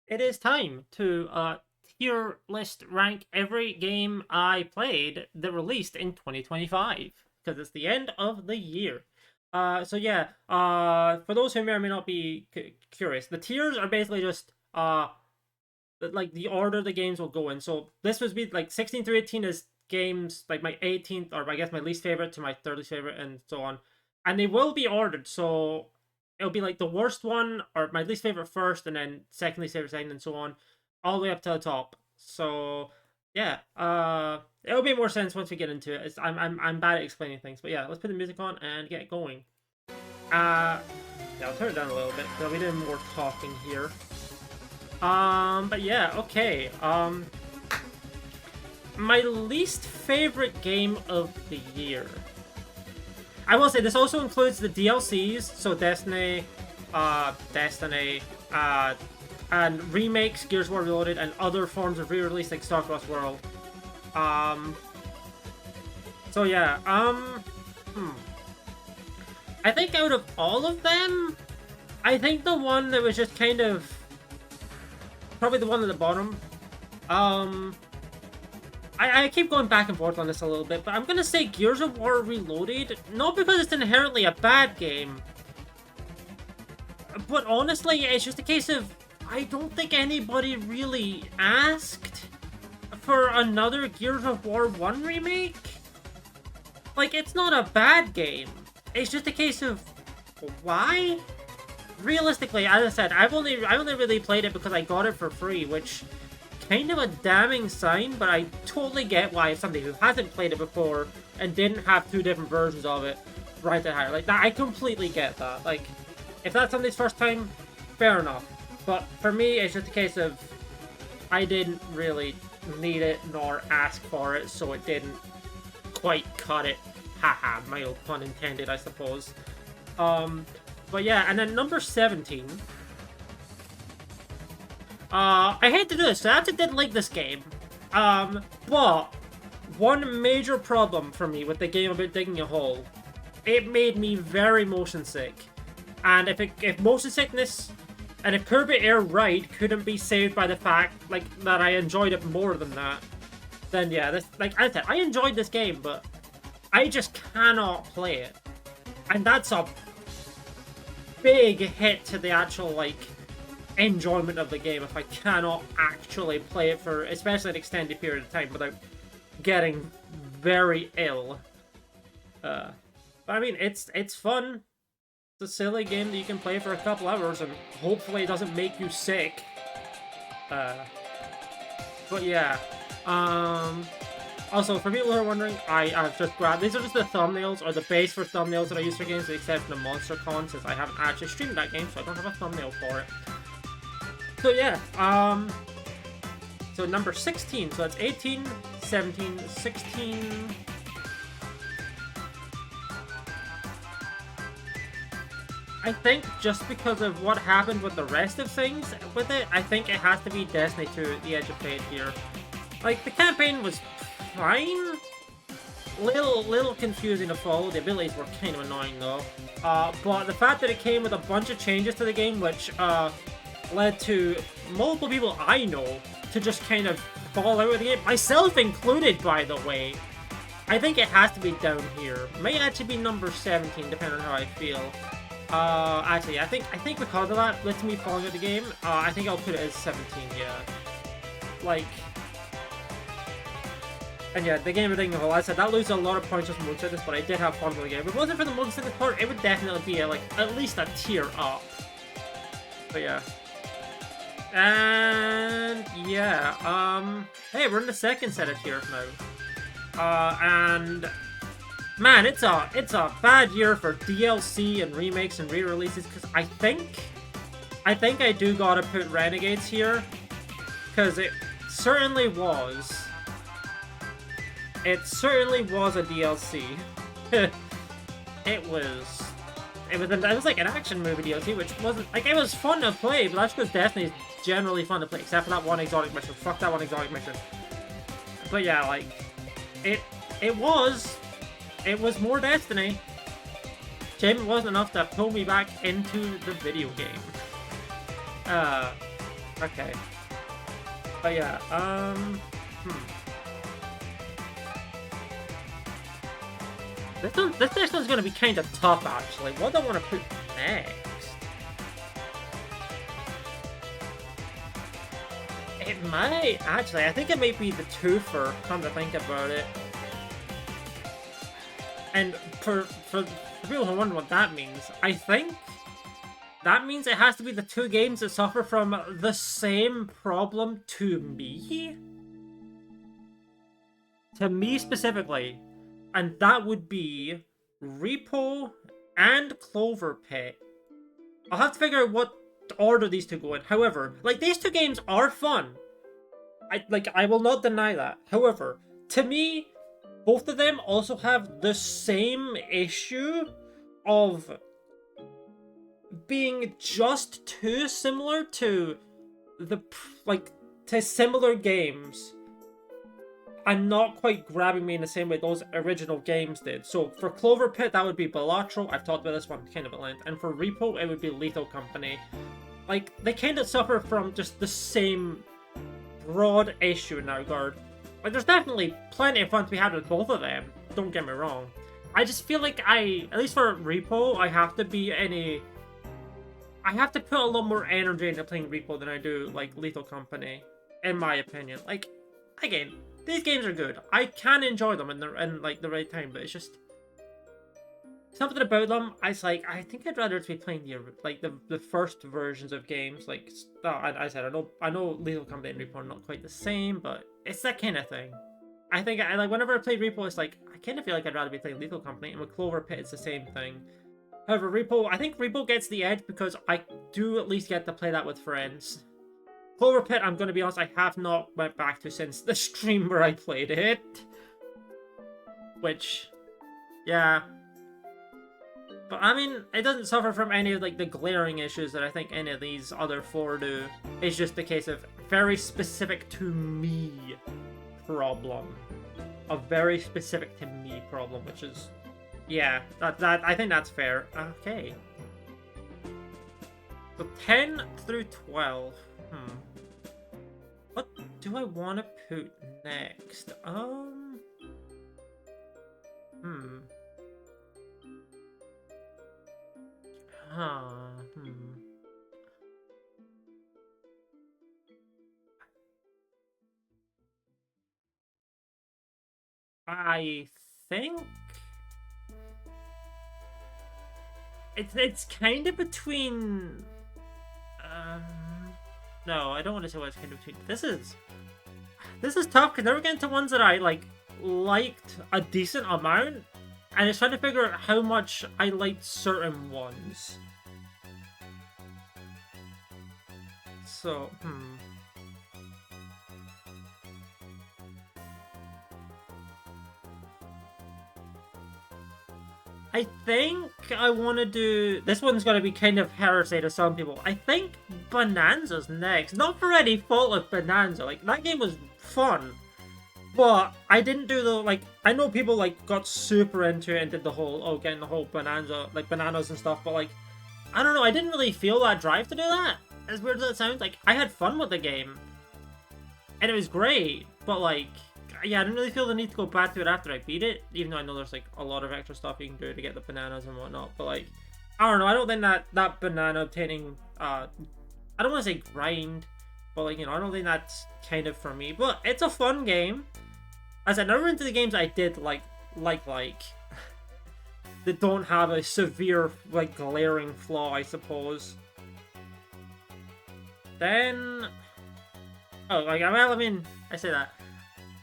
It is time to tier list rank every game I played that released in 2025 because it's the end of the year. So yeah, for those who may or may not be curious, the tiers are basically just like the order the games will go in. So this would be like 16 through 18 is games like my 18th or I guess my least favorite to my third least favorite and so on. And they will be ordered. So it'll be like the worst one or my least favorite first and then second least favorite second and so on all the way up to the top. So yeah, it'll make more sense once we get into it. I'm bad at explaining things, but yeah, let's put the music on and get going. Uh yeah, I'll turn it down a little bit. There'll be more talking here. But yeah, okay. My least favorite game of the year. I will say this also includes the DLCs, so Destiny, and remakes, Gears of War Reloaded, and other forms of re-release like StarCross World. Um, so yeah, I think out of all of them, I think the one that was just kind of probably the one at the bottom. Um, I keep going back and forth on this a little bit, but I'm gonna say Gears of War Reloaded, not because it's inherently a bad game, but honestly, it's just a case of I don't think anybody really asked for another Gears of War 1 remake. Like, it's not a bad game. It's just a case of why? Realistically, as I said, I only really played it because I got it for free, which kind of a damning sign, but I totally get why somebody who hasn't played it before and didn't have two different versions of it right at higher. Like that, I completely get that. Like, if that's somebody's first time, fair enough. But for me, it's just a case of I didn't really need it nor ask for it, so it didn't quite cut it. Haha, mild pun intended, I suppose. But yeah, and then number 17. I hate to do this, so I actually didn't like this game. But one major problem for me with the game about digging a hole, it made me very motion sick. And if motion sickness and if Kirby Air Ride couldn't be saved by the fact like that I enjoyed it more than that, then yeah, this like I said, I enjoyed this game, but I just cannot play it. And that's a big hit to the actual like enjoyment of the game if I cannot actually play it for especially an extended period of time without getting very ill. But I mean, it's fun. It's a silly game that you can play for a couple hours and hopefully it doesn't make you sick. But yeah. Also, for people who are wondering, I've just grabbed... These are just the thumbnails, or the base for thumbnails that I use for games, with the exception of Monster Con, since I haven't actually streamed that game, so I don't have a thumbnail for it. So yeah, so number 16, so that's 18, 17, 16... I think just because of what happened with the rest of things with it, I think it has to be Destiny 2, The Edge of Fate here. Like, the campaign was fine. Little confusing to follow. The abilities were kind of annoying though. But the fact that it came with a bunch of changes to the game, which led to multiple people I know to just kind of fall out of the game, myself included, by the way. I think it has to be down here. May actually be number 17, depending on how I feel. Actually, I think because of that, with me falling out of the game, I think I'll put it as 17. Yeah, like. And yeah, the game of Digging a Hole, I said that loses a lot of points just motion sickness, but I did have fun with the game. If it wasn't for the motion sickness part, it would definitely be like at least a tier up. But yeah. And yeah, hey, we're in the second set of tiers now. And man, it's a bad year for DLC and remakes and re-releases because I think I do gotta put Renegades here because it certainly was. It certainly was a DLC. it was like an action movie DLC, which wasn't like it was fun to play, but that's because Destiny's generally fun to play, except for that one exotic mission. Fuck that one exotic mission. But yeah, like it was more Destiny. Shame it wasn't enough to pull me back into the video game. Okay. But yeah, This next one's gonna be kind of tough, actually. What do I want to put next? It might, actually. I think it might be the twofer, come to think about it. And for people who wonder what that means, I think that means it has to be the two games that suffer from the same problem to me. To me specifically. And that would be Repo and Clover Pit. I'll have to figure out what order these two go in. However, like, these two games are fun. I will not deny that. However, to me, both of them also have the same issue of being just too similar to to similar games and not quite grabbing me in the same way those original games did. So for Clover Pit, that would be Balatro. I've talked about this one kind of at length. And for Repo, it would be Lethal Company. Like, they kind of suffer from just the same broad issue in that regard. Like, there's definitely plenty of fun to be had with both of them. Don't get me wrong. I just feel like at least for Repo, I have to put a lot more energy into playing Repo than I do, like, Lethal Company, in my opinion. Like, again, these games are good. I can enjoy them in the right time, but it's just something about them. I think I'd rather be playing the first versions of games. Like, I said, I know Lethal Company and Repo are not quite the same, but it's that kind of thing. I think whenever I play Repo, it's like I kind of feel like I'd rather be playing Lethal Company, and with Clover Pit, it's the same thing. However, I think Repo gets the edge because I do at least get to play that with friends. Clover Pit, I'm going to be honest, I have not went back to since the stream where I played it. Which, yeah. But, I mean, it doesn't suffer from any of, like, the glaring issues that I think any of these other four do. It's just a case of very specific to me problem. A very specific to me problem, which is, yeah, I think that's fair. Okay. So 10 through 12. What do I want to put next? I think it's kind of between. No, I don't want to say what it's kind of between. This is tough because now we're getting to ones that I liked a decent amount, and it's trying to figure out how much I liked certain ones. So, I think I want to do... This one's going to be kind of heresy to some people. I think Bonanza's next. Not for any fault of Bonanza. Like, that game was fun. But I didn't do the... I know people, got super into it and did the whole... getting the whole Bonanza... bananas and stuff. But, I don't know. I didn't really feel that drive to do that. As weird as it sounds. I had fun with the game. And it was great. But, yeah, I didn't really feel the need to go back to it after I beat it, even though I know there's a lot of extra stuff you can do to get the bananas and whatnot. But I don't know. I don't think that banana obtaining, I don't want to say grind, but I don't think that's kind of for me. But it's a fun game. As I never into the games I did like that don't have a severe glaring flaw, I suppose. Then, well, I mean, I say that.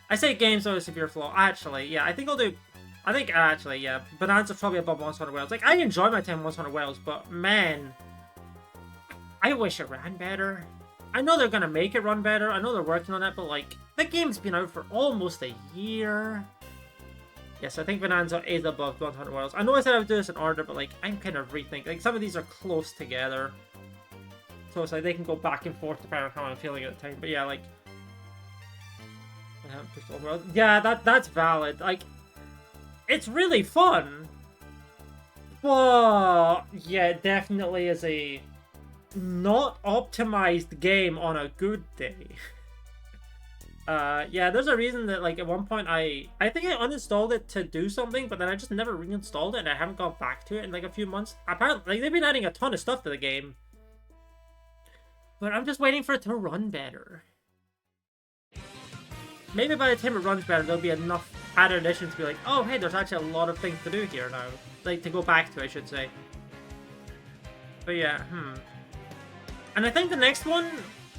I say games with a severe flaw. Actually, yeah, I think actually, yeah, Bonanza's probably above Monster Hunter Wilds. I enjoy my time in Monster Hunter Wilds, but man, I wish it ran better. I know they're gonna make it run better. I know they're working on it, but the game's been out for almost a year. Yes, I think Bonanza is above Monster Hunter Wilds. I know I said I would do this in order, but I'm kind of rethinking. Some of these are close together, so it's they can go back and forth depending on how I'm feeling at the time. But yeah, yeah, that's valid. It's really fun. But yeah, it definitely is a not optimized game on a good day. Yeah, there's a reason that, like, at one point I think I uninstalled it to do something, but then I just never reinstalled it, and I haven't gone back to it in, like, a few months. Apparently, like, they've been adding a ton of stuff to the game. But I'm just waiting for it to run better. Maybe by the time it runs better, there'll be enough added additions to be like, oh, hey, there's actually a lot of things to do here now. Like, to go back to, I should say. But yeah, And I think the next one...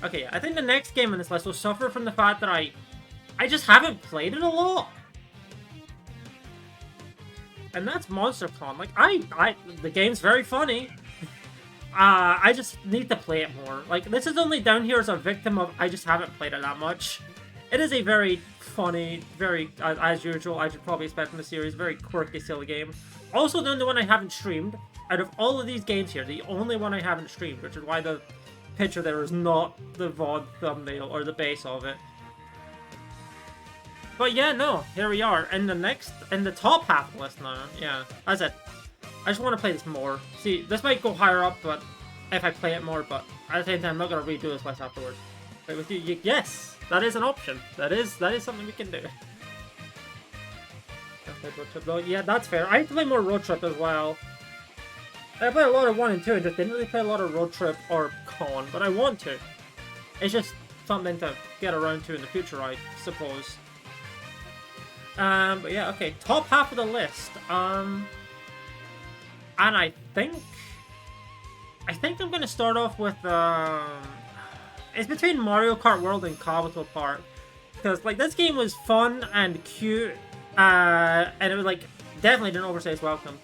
Okay, I think the next game on this list will suffer from the fact that I just haven't played it a lot. And that's MonsterCon. Like, the game's very funny. I just need to play it more. Like, this is only down here as a victim of I just haven't played it that much. It is a very funny, very, as usual, I should probably expect from the series, very quirky, silly game. Also, the only one I haven't streamed. Out of all of these games here, the only one I haven't streamed, which is why the picture there is not the VOD thumbnail or the base of it. But yeah, no, here we are. In the top half of the list now. Yeah, that's it. I just want to play this more. See, this might go higher up, but if I play it more, but at the same time, I'm not going to redo this list afterwards. But with you, yes, that is an option. That is something we can do. Road Trip, though. Yeah, that's fair. I play more Road Trip as well. I play a lot of 1 and 2, and just didn't really play a lot of Road Trip or Con, but I want to. It's just something to get around to in the future, I suppose. But yeah, okay, top half of the list. And I think I'm gonna start off with it's between Mario Kart World and Kabuto Park, because like this game was fun and cute, and it was like definitely didn't overstay its welcome.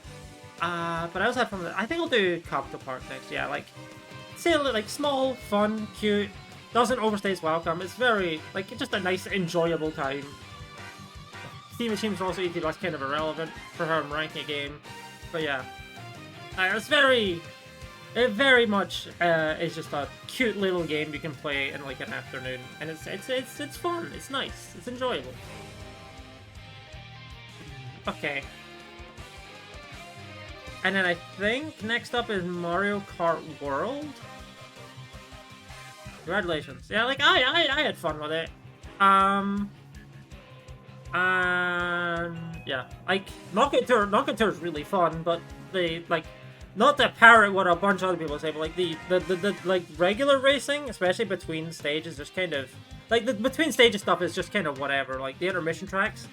But I also had fun with it. I think I'll do Kabuto Park next. Yeah, like say like small, fun, cute, doesn't overstay its welcome. It's very like just a nice, enjoyable time. Steam Machines are also easy, but that's kind of irrelevant for how I'm ranking a game. But yeah, it very much is just a cute little game you can play in like an afternoon, and it's fun. It's nice. It's enjoyable. Okay. And then I think next up is Mario Kart World. Congratulations. Yeah, like I had fun with it. Yeah, like Knockout Tour is really fun, but they like not to parrot what a bunch of other people say, but like the like regular racing, especially between stages, just kind of like the between stages stuff is just kind of whatever. Like the intermission tracks,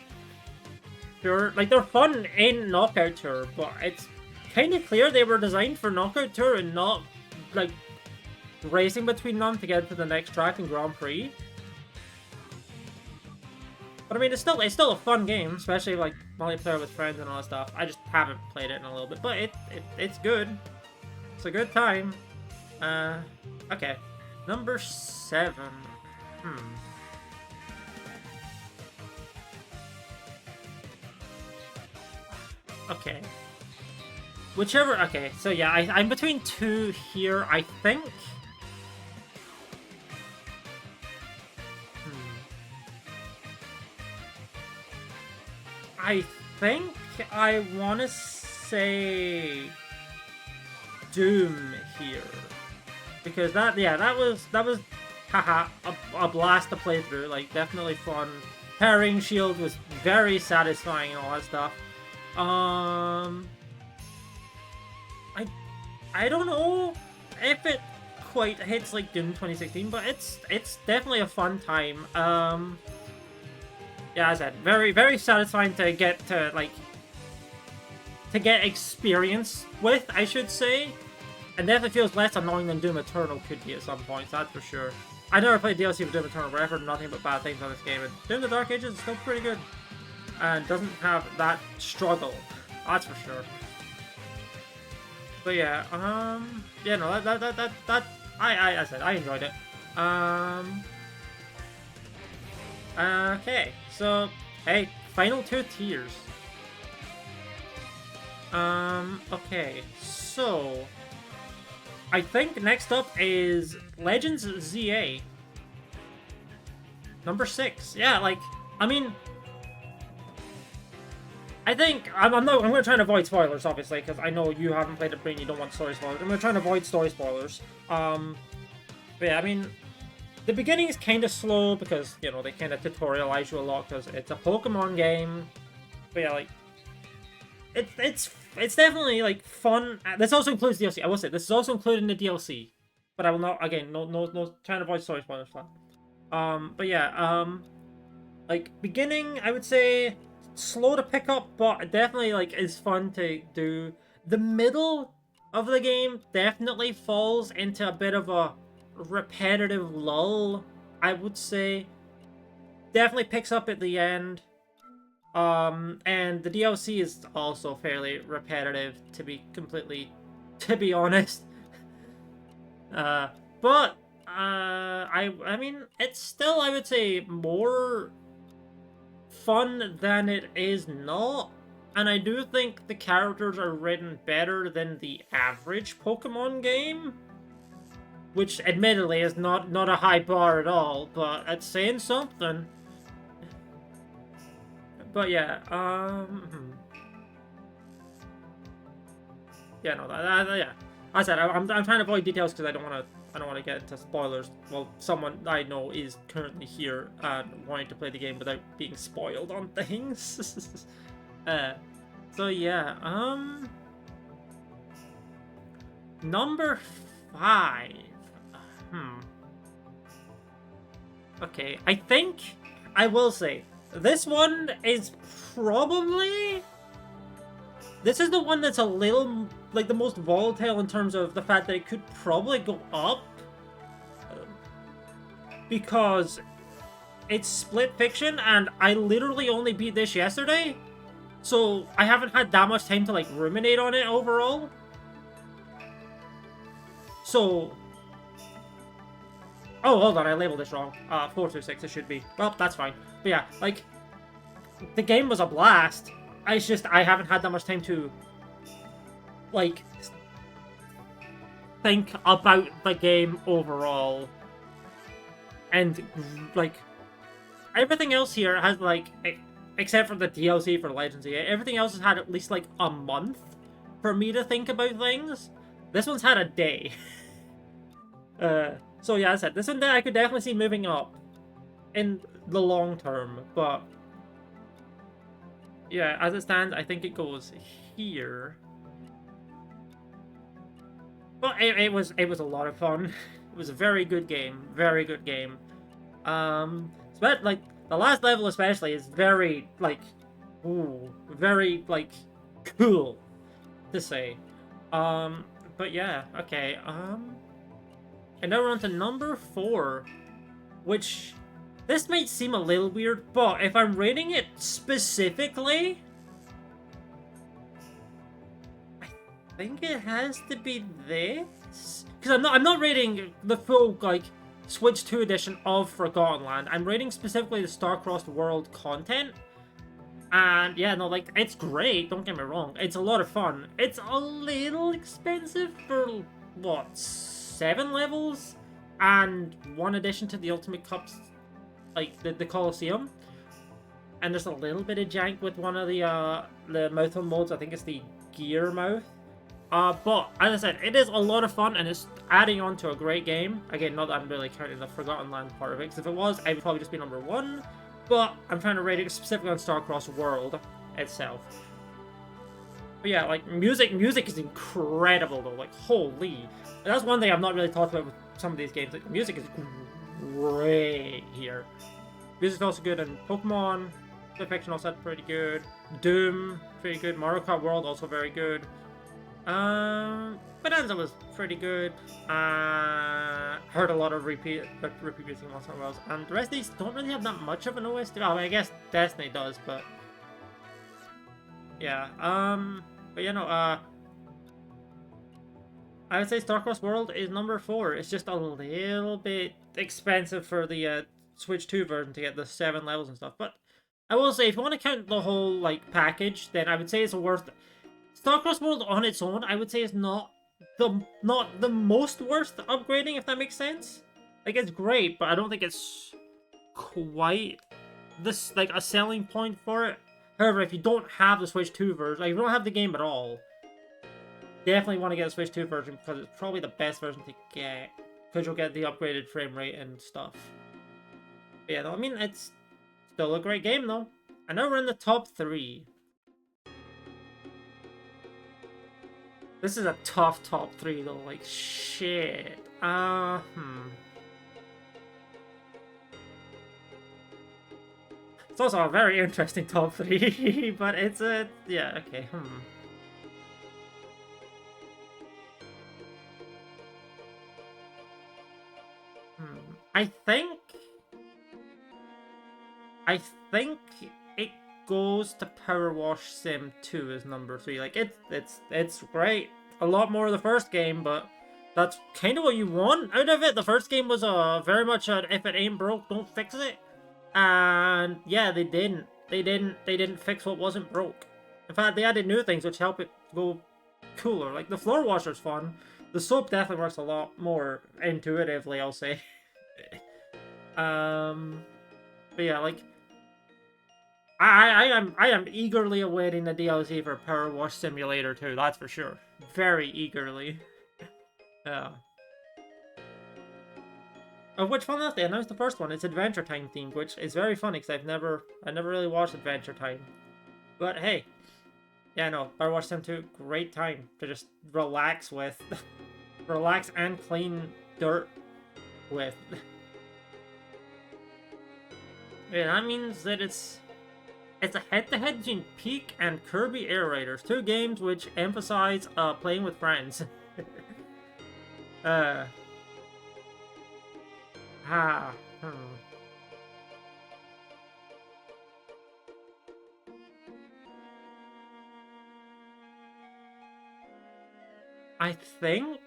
sure, like they're fun in Knockout Tour, but it's kind of clear they were designed for Knockout Tour and not like racing between them to get to the next track in Grand Prix. But I mean, it's still a fun game, especially like multiplayer with friends and all that stuff. I just haven't played it in a little bit, but it's good. It's a good time. Okay, number 7. Okay. Whichever. Okay, so yeah, I'm between 2 here, I think. I think I want to say Doom here, because that was haha a blast to play through. Like definitely fun. Parrying shield was very satisfying and all that stuff. I don't know if it quite hits like Doom 2016, but it's definitely a fun time. Yeah, as I said, very, very satisfying to get experience with, I should say. And definitely feels less annoying than Doom Eternal could be at some points, that's for sure. I never played DLC for Doom Eternal, but I've heard nothing but bad things on this game, and Doom the Dark Ages is still pretty good. And doesn't have that struggle, that's for sure. But yeah, yeah, no, I said, I enjoyed it. Okay, so, hey, final 2 tiers. Okay, so, I think next up is Legends ZA. Number 6. Yeah, like, I mean, I think I'm gonna try and avoid spoilers, obviously, because I know you haven't played the brain, you don't want story spoilers. I'm gonna try and avoid story spoilers. But yeah, I mean, the beginning is kind of slow because you know they kind of tutorialize you a lot because it's a Pokemon game. But yeah, like it's definitely like fun. This also includes DLC. I will say this is also included in the DLC, but I will not again no trying to avoid story spoilers for that. But yeah, like beginning I would say slow to pick up, but definitely like is fun to do. The middle of the game definitely falls into a bit of a repetitive lull, I would say. Definitely picks up at the end. And the DLC is also fairly repetitive, to be honest. But I mean, it's still, I would say, more fun than it is not. And I do think the characters are written better than the average Pokemon game. Which, admittedly, is not a high bar at all, but it's saying something. But yeah, yeah, no, yeah. I said I'm trying to avoid details because I don't want to get into spoilers. Well, someone I know is currently here and wanting to play the game without being spoiled on things. So yeah, number 5. Okay, I think I will say this one is probably. This is the one that's a little, like, the most volatile in terms of the fact that it could probably go up. Because it's split fiction, and I literally only beat this yesterday. So I haven't had that much time to, like, ruminate on it overall. So. Oh, hold on, I labeled this wrong. 426, it should be. Well, that's fine. But yeah, like, the game was a blast. It's just I haven't had that much time to, like, think about the game overall. And, like, everything else here has, like, except for the DLC for Legends, everything else has had at least, like, a month for me to think about things. This one's had a day. So yeah, as I said, this one I could definitely see moving up in the long term, but yeah, as it stands, I think it goes here. But it was a lot of fun. It was a very good game, very good game. But like the last level especially is very like, ooh, very like cool to say. But yeah, okay. And now we're on to number 4, which this might seem a little weird, but if I'm rating it specifically, I think it has to be this. Because I'm not rating the full like Switch 2 edition of Forgotten Land. I'm rating specifically the Star-Crossed World content. And yeah, no, like it's great, don't get me wrong. It's a lot of fun. It's a little expensive for what, 7 levels and 1 addition to the Ultimate Cups, like the Colosseum. And there's a little bit of jank with one of the mouth modes. I think it's the gear mouth. But as I said, it is a lot of fun and it's adding on to a great game. Again, not that I'm really counting the Forgotten Land part of it, because if it was, I would probably just be number 1. But I'm trying to rate it specifically on Star-Crossed World itself. But yeah, like music is incredible though. Like holy, that's one thing I've not really talked about with some of these games. Like music is great here. Music's also good in Pokemon. Fiction also had pretty good. Doom, pretty good. Mario Kart World also very good. Bonanza was pretty good. Heard a lot of repeat music once in a while. And the rest of these don't really have that much of an OST. I mean, I guess Destiny does, but yeah. But you know, I would say Star-Crossed World is number 4. It's just a little bit expensive for the Switch 2 version to get the 7 levels and stuff. But I will say, if you want to count the whole like package, then I would say it's worth. Star-Crossed World on its own, I would say, is not the most worth upgrading, if that makes sense. Like it's great, but I don't think it's quite this like a selling point for it. However, if you don't have the Switch 2 version, like if you don't have the game at all, definitely want to get a Switch 2 version because it's probably the best version to get. Because you'll get the upgraded frame rate and stuff. But yeah, no, I mean, it's still a great game though. I know we're in the top 3. This is a tough top 3 though, like shit. It's also a very interesting top 3, but it's a... yeah, okay, I think... I think it goes to Power Wash Sim 2 as number 3. Like, it's great. A lot more of the first game, but that's kind of what you want out of it. The first game was very much a if it ain't broke, don't fix it. And yeah, they didn't. They didn't fix what wasn't broke. In fact, they added new things which help it go cooler. Like the floor washer's fun. The soap definitely works a lot more intuitively, I'll say. But yeah, like I am eagerly awaiting the DLC for Power Wash Simulator 2, that's for sure. Very eagerly. Yeah. Of which, fun enough, they announced the first one. It's Adventure Time themed, which is very funny because I never really watched Adventure Time. But hey, yeah, no, Power Wash Sim 2, great time to just relax with, relax and clean dirt with. Yeah, that means that it's a head-to-head between Peak and Kirby Air Raiders, 2 games which emphasize playing with friends. uh. Ah. I think...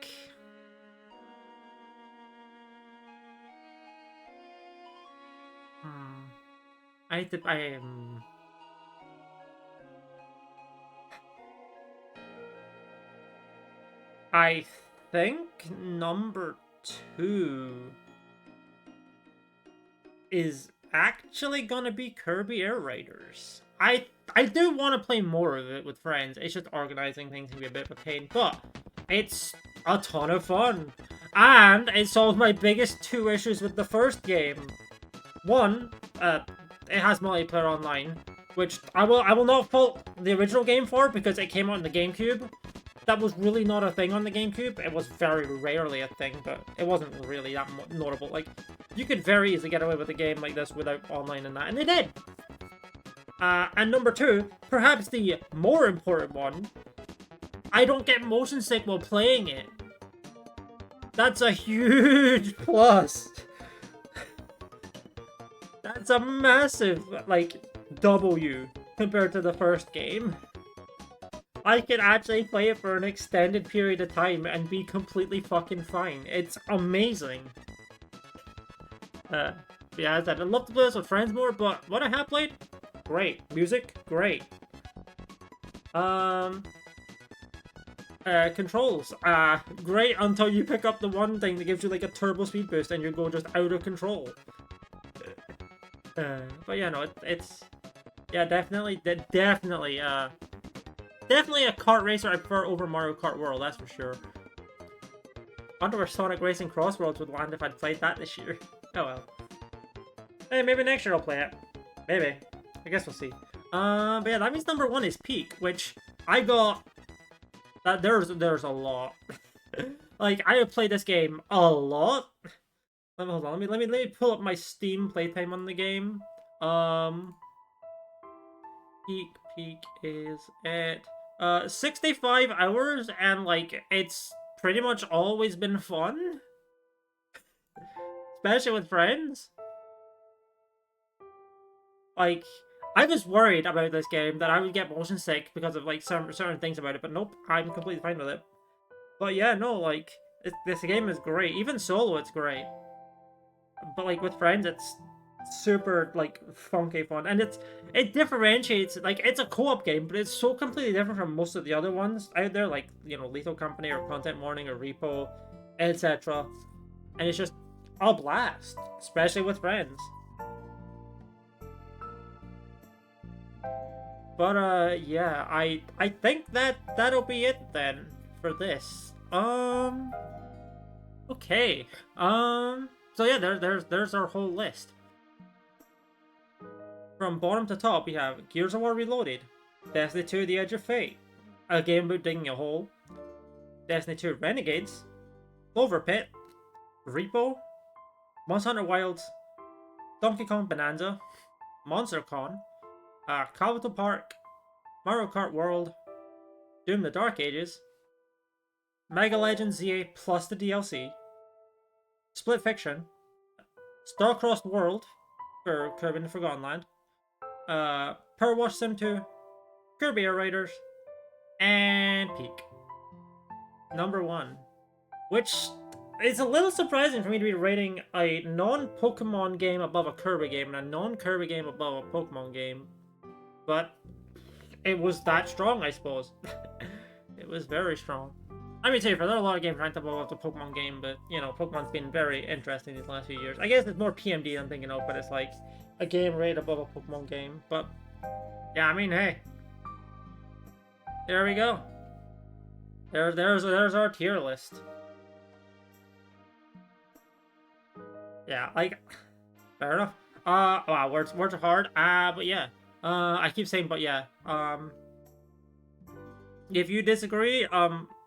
I think number 2 is actually gonna be Kirby Air Raiders. I do want to play more of it with friends. It's just organizing things can be a bit of a pain, but it's a ton of fun. And it solves my biggest 2 issues with the first game. One, it has multiplayer online, which I will not fault the original game for because it came out on the GameCube. That was really not a thing on the GameCube. It was very rarely a thing, but it wasn't really that notable. Like, you could very easily get away with a game like this without online and that, and they did! And number 2, perhaps the more important one, I don't get motion sick while playing it. That's a huge plus! That's a massive, like, W compared to the first game. I can actually play it for an extended period of time and be completely fucking fine. It's amazing. Yeah, as I said, I'd love to play this with friends more, but what I have played, great. Music, great. Controls, great until you pick up the one thing that gives you like a turbo speed boost and you go just out of control. But yeah, no, it's yeah, definitely a kart racer I prefer over Mario Kart World, that's for sure. I wonder where Sonic Racing Crossroads would land if I'd played that this year. Oh well. Hey, maybe next year I'll play it. Maybe. I guess we'll see. But yeah, that means number 1 is Peak, which I got... there's a lot. Like, I have played this game a lot. Hold on, let me pull up my Steam playtime on the game. Peak is at 65 hours, and like it's pretty much always been fun, especially with friends. Like, I was worried about this game that I would get motion sick because of like certain things about it, but nope, I'm completely fine with it. But yeah, no, like this game is great. Even solo, it's great. But like with friends, it's super like funky fun, and it differentiates. Like, it's a co-op game, but it's so completely different from most of the other ones out there, like, you know, Lethal Company or Content Warning or Repo, etc. And it's just a blast, especially with friends. But yeah, I think that'll be it then for this. Okay. So yeah, there's our whole list. From bottom to top, we have Gears of War Reloaded, Destiny 2: The Edge of Fate, a game about digging a hole, Destiny 2: Renegades, Clover Pit, Repo, Monster Hunter Wilds, Donkey Kong Bonanza, Monster Con, Capital Park, Mario Kart World, Doom: The Dark Ages, Mega Legends ZA plus the DLC, Split Fiction, Star-Crossed World for Kirby and the Forgotten Land, Power Wash Sim 2, Kirby Air Raiders, and Peak. Number 1. Which is a little surprising for me to be rating a non-Pokemon game above a Kirby game and a non-Kirby game above a Pokemon game. But it was that strong, I suppose. It was very strong. I mean, to be fair, there are a lot of games ranked above the Pokemon game, but, you know, Pokemon's been very interesting these last few years. I guess it's more PMD than I'm thinking of, but it's like a game rated above a Pokemon game. But, yeah, I mean, hey. There we go. There's our tier list. Yeah, like, fair enough. Wow, words are hard. But yeah. I keep saying, but yeah. If you disagree,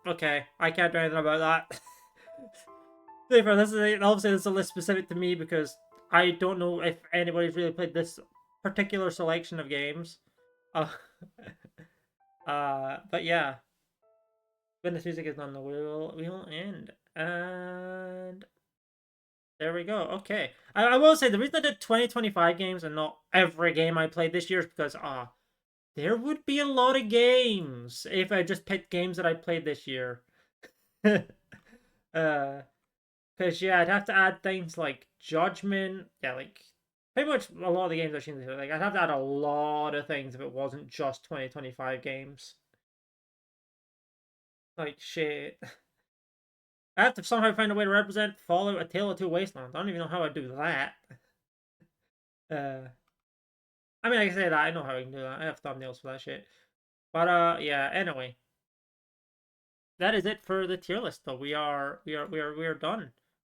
okay, I can't do anything about that. Therefore, obviously this is a list specific to me because I don't know if anybody's really played this particular selection of games. Uh, but yeah. When this music is done, we will end. And there we go. Okay. I will say the reason I did 2025 games and not every game I played this year is because there would be a lot of games if I just picked games that I played this year. Because yeah, I'd have to add things like Judgment. Yeah, like pretty much a lot of the games I've seen this year. Like I'd have to add a lot of things if it wasn't just 2025 games. Like shit. I have to somehow find a way to represent Fallout: A Tale of Two Wastelands. I don't even know how I'd do that. I mean, I can say that I know how I can do that. I have thumbnails for that shit. But yeah. Anyway, that is it for the tier list. Though we are done.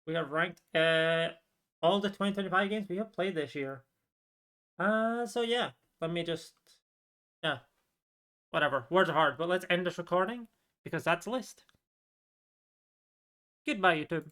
We have ranked all the 2025 games we have played this year. So yeah, let me just yeah, whatever. Words are hard, but let's end this recording because that's a list. Goodbye, YouTube.